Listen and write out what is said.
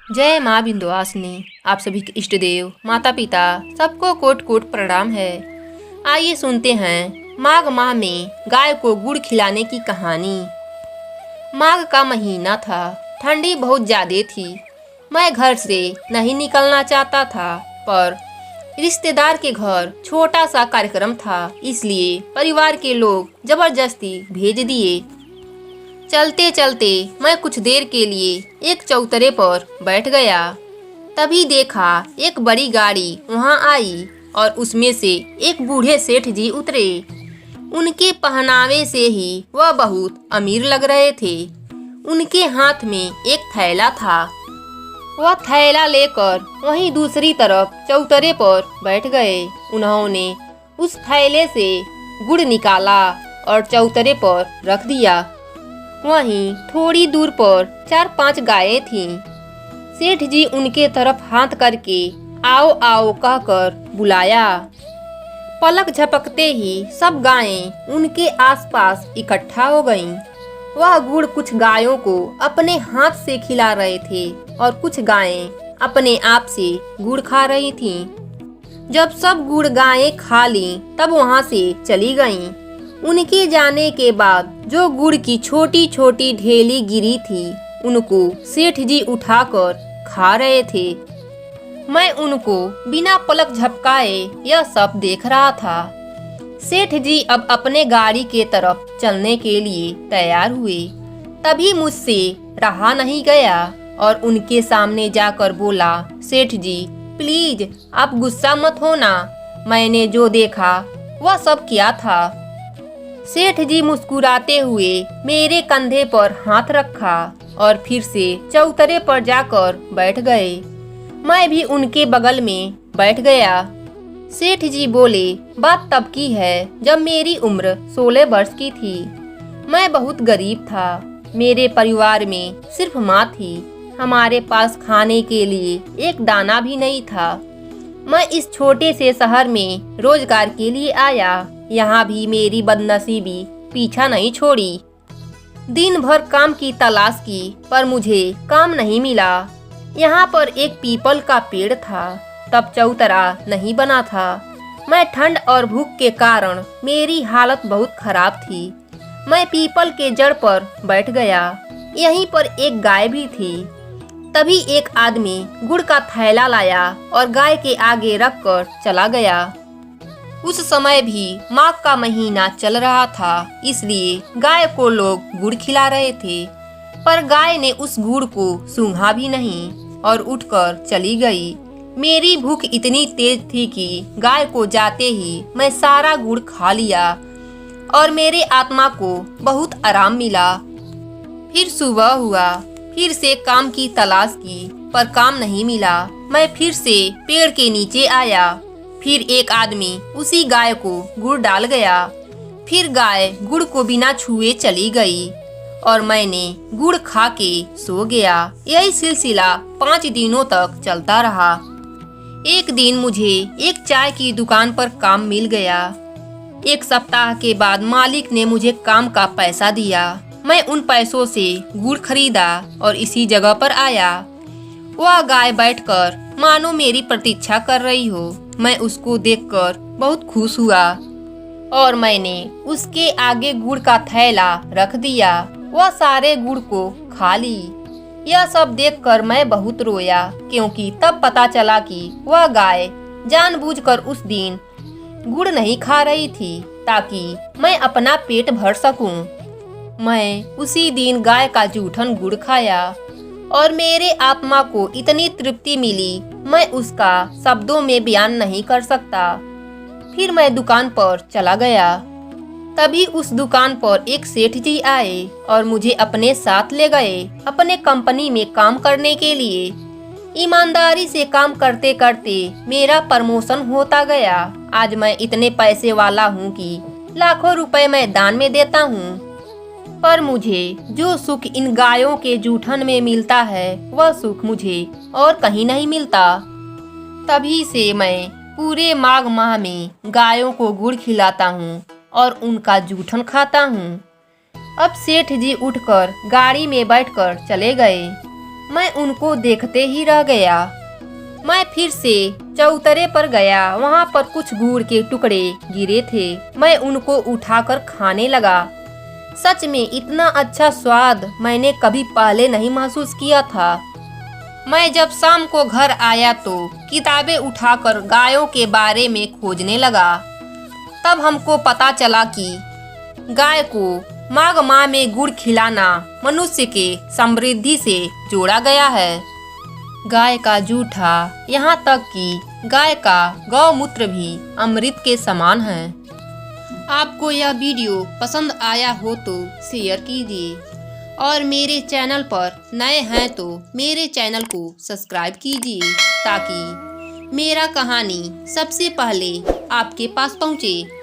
जय माँ विंध्यवासिनी। आप सभी के इष्ट देव माता पिता सबको कोट कोट प्रणाम है। आइए सुनते हैं माघ माह में गाय को गुड़ खिलाने की कहानी। माघ का महीना था, ठंडी बहुत ज़्यादा थी। मैं घर से नहीं निकलना चाहता था, पर रिश्तेदार के घर छोटा सा कार्यक्रम था, इसलिए परिवार के लोग जबरदस्ती भेज दिए। चलते चलते मैं कुछ देर के लिए एक चौतरे पर बैठ गया। तभी देखा एक बड़ी गाड़ी वहां आई और उसमें से एक बूढ़े सेठ जी उतरे। उनके पहनावे से ही वह बहुत अमीर लग रहे थे। उनके हाथ में एक थैला था। वह थैला लेकर वहीं दूसरी तरफ चौतरे पर बैठ गए। उन्होंने उस थैले से गुड़ निकाला और चौतरे पर रख दिया। वहीं थोड़ी दूर पर 4-5 गायें थीं। सेठ जी उनके तरफ हाथ करके आओ आओ कहकर बुलाया। पलक झपकते ही सब गायें उनके आसपास इकट्ठा हो गईं। वह गुड़ कुछ गायों को अपने हाथ से खिला रहे थे और कुछ गायें अपने आप से गुड़ खा रही थीं। जब सब गुड़ गायें खा लीं, तब वहां से चली गईं। उनके जाने के बाद जो गुड़ की छोटी छोटी ढेली गिरी थी, उनको सेठ जी उठाकर खा रहे थे। मैं उनको बिना पलक झपकाए यह सब देख रहा था। सेठ जी अब अपने गाड़ी के तरफ चलने के लिए तैयार हुए। तभी मुझसे रहा नहीं गया और उनके सामने जाकर बोला, सेठ जी प्लीज आप गुस्सा मत होना। मैंने जो देखा वह सब क्या था। सेठ जी मुस्कुराते हुए मेरे कंधे पर हाथ रखा और फिर से चौतरे पर जाकर बैठ गए। मैं भी उनके बगल में बैठ गया। सेठ जी बोले, बात तब की है जब मेरी उम्र 16 वर्ष की थी। मैं बहुत गरीब था। मेरे परिवार में सिर्फ माँ थी। हमारे पास खाने के लिए एक दाना भी नहीं था। मैं इस छोटे से शहर में रोजगार के लिए आया। यहाँ भी मेरी बदनसीबी पीछा नहीं छोड़ी। दिन भर काम की तलाश की, पर मुझे काम नहीं मिला। यहाँ पर एक पीपल का पेड़ था, तब चौतरा नहीं बना था। मैं ठंड और भूख के कारण मेरी हालत बहुत खराब थी। मैं पीपल के जड़ पर बैठ गया। यहीं पर एक गाय भी थी। तभी एक आदमी गुड़ का थैला लाया और गाय के आगे रखकर चला गया। उस समय भी माघ का महीना चल रहा था, इसलिए गाय को लोग गुड़ खिला रहे थे। पर गाय ने उस गुड़ को सूंघा भी नहीं और उठकर चली गई। मेरी भूख इतनी तेज थी कि गाय को जाते ही मैं सारा गुड़ खा लिया और मेरे आत्मा को बहुत आराम मिला। फिर सुबह हुआ, फिर से काम की तलाश की, पर काम नहीं मिला। मैं फिर से पेड़ के नीचे आया। फिर एक आदमी उसी गाय को गुड़ डाल गया। फिर गाय गुड़ को बिना छुए चली गई और मैंने गुड़ खा के सो गया। यही सिलसिला 5 दिनों तक चलता रहा। एक दिन मुझे एक चाय की दुकान पर काम मिल गया। 1 सप्ताह के बाद मालिक ने मुझे काम का पैसा दिया। मैं उन पैसों से गुड़ खरीदा और इसी जगह पर आया। वह गाय बैठकर मानो मेरी प्रतीक्षा कर रही हो। मैं उसको देखकर बहुत खुश हुआ और मैंने उसके आगे गुड़ का थैला रख दिया। वह सारे गुड़ को खा ली। यह सब देखकर मैं बहुत रोया, क्योंकि तब पता चला कि वह गाय जानबूझकर उस दिन गुड़ नहीं खा रही थी ताकि मैं अपना पेट भर सकूं। मैं उसी दिन गाय का जूठन गुड़ खाया और मेरे आत्मा को इतनी तृप्ति मिली, मैं उसका शब्दों में बयान नहीं कर सकता। फिर मैं दुकान पर चला गया। तभी उस दुकान पर एक सेठ जी आए और मुझे अपने साथ ले गए अपने कंपनी में काम करने के लिए। ईमानदारी से काम करते करते मेरा प्रमोशन होता गया। आज मैं इतने पैसे वाला हूँ कि लाखों रुपए मैं दान में देता हूँ। पर मुझे जो सुख इन गायों के जूठन में मिलता है, वह सुख मुझे और कहीं नहीं मिलता। तभी से मैं पूरे माघ माह में गायों को गुड़ खिलाता हूँ और उनका जूठन खाता हूँ। अब सेठ जी उठकर गाड़ी में बैठकर चले गए। मैं उनको देखते ही रह गया। मैं फिर से चौतरे पर गया। वहाँ पर कुछ गुड़ के टुकड़े गिरे थे। मैं उनको उठाकर खाने लगा। सच में इतना अच्छा स्वाद मैंने कभी पहले नहीं महसूस किया था। मैं जब शाम को घर आया तो किताबें उठाकर गायों के बारे में खोजने लगा। तब हमको पता चला कि गाय को माघ माह में गुड़ खिलाना मनुष्य के समृद्धि से जोड़ा गया है। गाय का जूठा, यहाँ तक कि गाय का गौमूत्र भी अमृत के समान है। आपको यह वीडियो पसंद आया हो तो शेयर कीजिए और मेरे चैनल पर नए हैं तो मेरे चैनल को सब्सक्राइब कीजिए ताकि मेरा कहानी सबसे पहले आपके पास पहुँचे।